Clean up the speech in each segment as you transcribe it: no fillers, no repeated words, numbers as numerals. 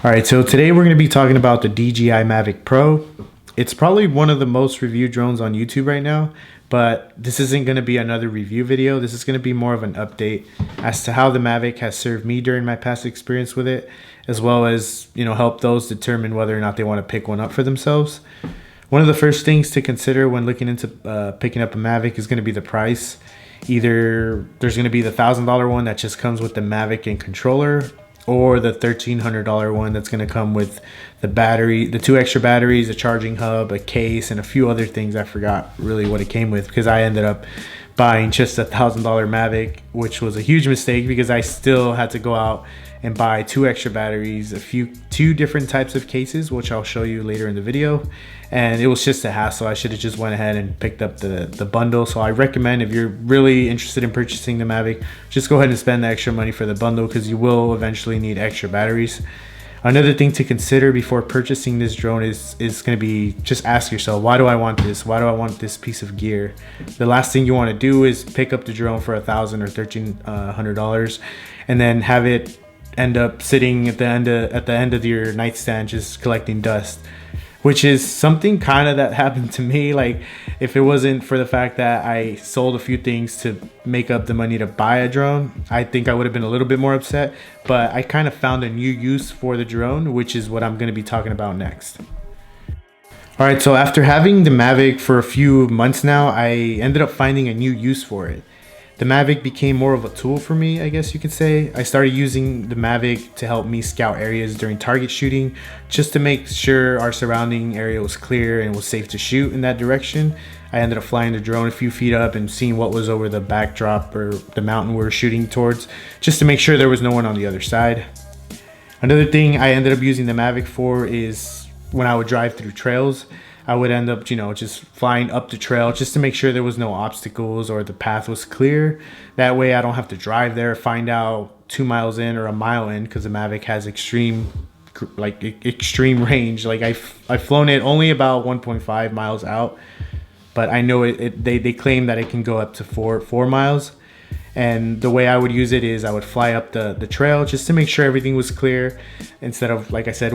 All right, so today we're going to be talking about the DJI MAVIC Pro. It's probably one of the most reviewed drones on YouTube right now, but this isn't going to be another review video. This is going to be more of an update as to how the Mavic has served me during my past experience with it, as well as, help those determine whether or not they want to pick one up for themselves. One of the first things to consider when looking into picking up a Mavic is going to be the price. Either there's going to be the $1,000 one that just comes with the Mavic and controller, or the $1,300 one that's going to come with the battery, the 2 extra batteries, a charging hub, a case, and a few other things. I forgot really what it came with because I ended up buying just a $1,000 Mavic, which was a huge mistake because I still had to go out and buy 2 extra batteries, two different types of cases, which I'll show you later in the video. And it was just a hassle. I should have just went ahead and picked up the bundle. So I recommend, if you're really interested in purchasing the Mavic, just go ahead and spend the extra money for the bundle because you will eventually need extra batteries. Another thing to consider before purchasing this drone is going to be, just ask yourself, why do I want this? Why do I want this piece of gear? The last thing you want to do is pick up the drone for $1,000 or $1,300 and then have it end up sitting at the end of your nightstand just collecting dust, which is something kind of that happened to me. Like, if it wasn't for the fact that I sold a few things to make up the money to buy a drone, I think I would have been a little bit more upset. But I kind of found a new use for the drone, which is what I'm going to be talking about next. All right, so after having the Mavic for a few months now, I ended up finding a new use for it. The Mavic became more of a tool for me, I guess you could say. I started using the Mavic to help me scout areas during target shooting, just to make sure our surrounding area was clear and was safe to shoot in that direction. I ended up flying the drone a few feet up and seeing what was over the backdrop or the mountain we were shooting towards, just to make sure there was no one on the other side. Another thing I ended up using the Mavic for is when I would drive through trails. I would end up, just flying up the trail just to make sure there was no obstacles or the path was clear. That way I don't have to drive there, find out 2 miles in or a mile in, because the Mavic has extreme range. Like I've flown it only about 1.5 miles out, but I know they claim that it can go up to 4 miles. And the way I would use it is I would fly up the trail just to make sure everything was clear, instead of, like I said,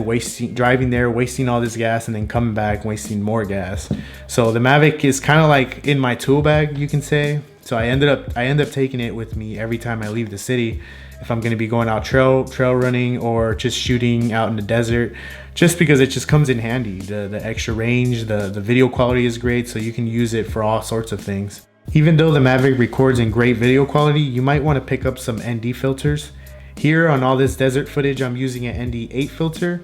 driving there, wasting all this gas, and then coming back, wasting more gas. So the Mavic is kind of like in my tool bag, you can say. So I end up taking it with me every time I leave the city, if I'm going to be going out trail running or just shooting out in the desert, just because it just comes in handy. The extra range, the video quality is great, so you can use it for all sorts of things. Even though the Mavic records in great video quality, you might want to pick up some ND filters. Here on all this desert footage, I'm using an ND8 filter,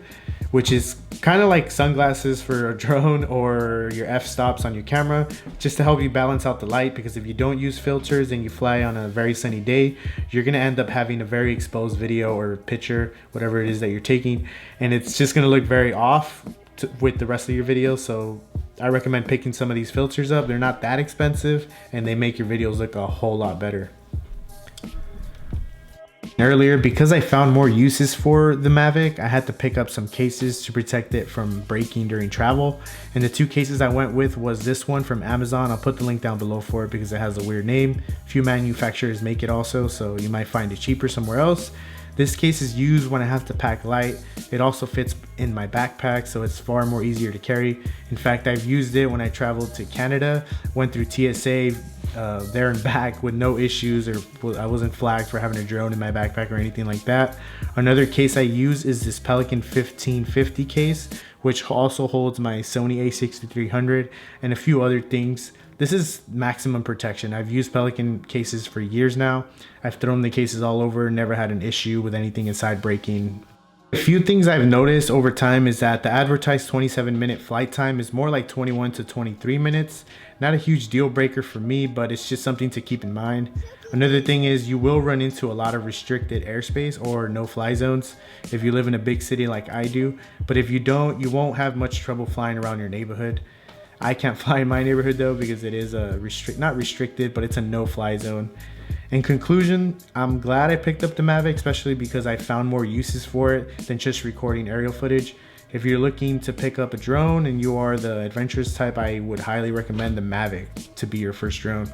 which is kind of like sunglasses for a drone or your f-stops on your camera, just to help you balance out the light, because if you don't use filters and you fly on a very sunny day, you're going to end up having a very exposed video or picture, whatever it is that you're taking, and it's just going to look very off with the rest of your video. So I recommend picking some of these filters up. They're not that expensive and they make your videos look a whole lot better. Earlier, because I found more uses for the Mavic, I had to pick up some cases to protect it from breaking during travel. And the 2 cases I went with was this one from Amazon. I'll put the link down below for it because it has a weird name. Few manufacturers make it also, so you might find it cheaper somewhere else. This case is used when I have to pack light. It also fits in my backpack, so it's far more easier to carry. In fact, I've used it when I traveled to Canada, went through TSA there and back with no issues, or I wasn't flagged for having a drone in my backpack or anything like that. Another case I use is this Pelican 1550 case, which also holds my Sony a6300 and a few other things. This is maximum protection. I've used Pelican cases for years now. I've thrown the cases all over, never had an issue with anything inside breaking. A few things I've noticed over time is that the advertised 27-minute flight time is more like 21 to 23 minutes. Not a huge deal breaker for me, but it's just something to keep in mind. Another thing is you will run into a lot of restricted airspace or no-fly zones if you live in a big city like I do. But if you don't, you won't have much trouble flying around your neighborhood. I can't fly in my neighborhood though, because it is not restricted, but it's a no-fly zone. In conclusion, I'm glad I picked up the Mavic, especially because I found more uses for it than just recording aerial footage. If you're looking to pick up a drone and you are the adventurous type, I would highly recommend the Mavic to be your first drone.